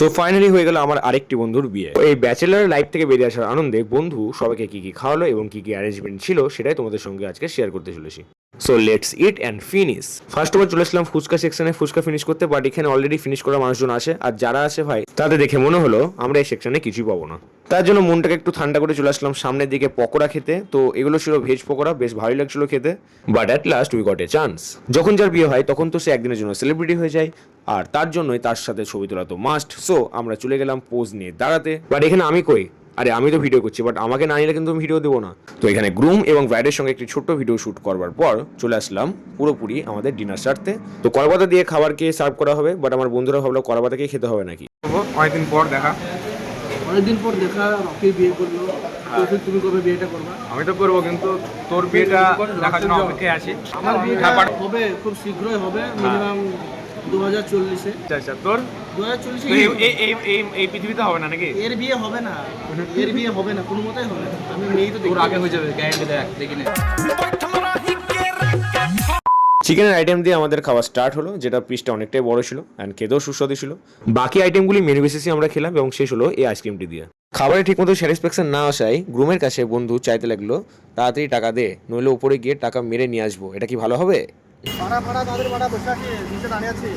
So finally হয়ে গেল আমার আরেকটি বন্ধুর বিয়ে। এই ব্যাচেলার লাইফ থেকে বেরিয়ে আসার আনন্দে বন্ধু সবাইকে কি কি খাওয়ালো এবং কি কি অ্যারেঞ্জমেন্ট ছিল সেটাই তোমাদের সঙ্গে আজকে শেয়ার করতে চলেছি। So let's eat and finish. First of all চলে আসলাম ফুচকা সেকশনে ফুচকা ফিনিশ করতে, বাট এখানে অলরেডি ফিনিশ করা মানুষজন আসে, আর যারা আসে ভাই তাদের দেখে মনে হলো আমরা এই সেকশনে কিছুই পাবো না। তার জন্য মনটাকে একটু ঠান্ডা করে চলে আসলাম সামনের দিকে পকোড়া খেতে। তো এগুলো ছিল ভেজ পকোড়া, বেশ ভালোই লাগছিল খেতে, but at last we got a chance. যখন যার বিয়ে হয় তখন তো সে একদিনের জন্য সেলিব্রিটি হয়ে যায়, আর তার জন্যই তার সাথে ছবি তোলা তো মাস্ট। সো আমরা চলে গেলাম পোজ নিয়ে দাঁড়াতে, বাট এখানে আমি কই, আরে আমি তো ভিডিও করছি, বাট আমাকে না নিলে কিন্তু আমি ভিডিও দেবো না। তো এখানে গ্রুম এবং ব্রাইডের সঙ্গে একটি ছোট্ট ভিডিও শুট করবার পর চলে আসলাম পুরোপুরি আমাদের ডিনার সারতে। তো কলাপাতা দিয়ে খাবারকে সার্ভ করা হবে, বাট আমার বন্ধুরা ভাবলো কলাপাতাকেই খেতে হবে নাকি। অনেকদিন পর দেখা। অনেকদিন পর দেখা, রকি বিয়ে করলো। তো তুমি কবে বিয়েটা করবা? আমি তো করবো, কিন্তু তোর বিয়েটা দেখার জন্য অপেক্ষায় আছি। আমার বিয়েটা হবে, খুব শীঘ্রই হবে, মিনিমাম 2040-এ। আচ্ছা, তোর 2040-এ এই পৃথিবীতে হবে না নাকি? এর বিয়ে হবে না, এর বিয়ে হবে না, কোনো মতেই হবে না। আমি মেয়ে তো তোর আগে হয়ে যাবে, গ্যারান্টি দেখি না। চিকেনের আইটেম দিয়ে আমাদের খাওয়া স্টার্ট হলো, যেটা পিসটা অনেকটাই বড় ছিল অ্যান্ড খেতেও সুস্বাদু ছিল। বাকি আইটেমগুলি মেনু বেসিসে আমরা খেলাম এবং শেষ হলো এই আইসক্রিমটি দিয়ে। খাবারে ঠিকমতো স্যাটিসফ্যাকশন না আসায় গ্রুমের কাছে বন্ধু চাইতে লাগলো তাড়াতাড়ি টাকা দে, নইলে উপরে গিয়ে টাকা মেরে নিয়ে আসবো। এটা কি ভালো হবে? ভাড়া তাদের ভাড়া বসে আছে, নিচে দাঁড়িয়ে আছে।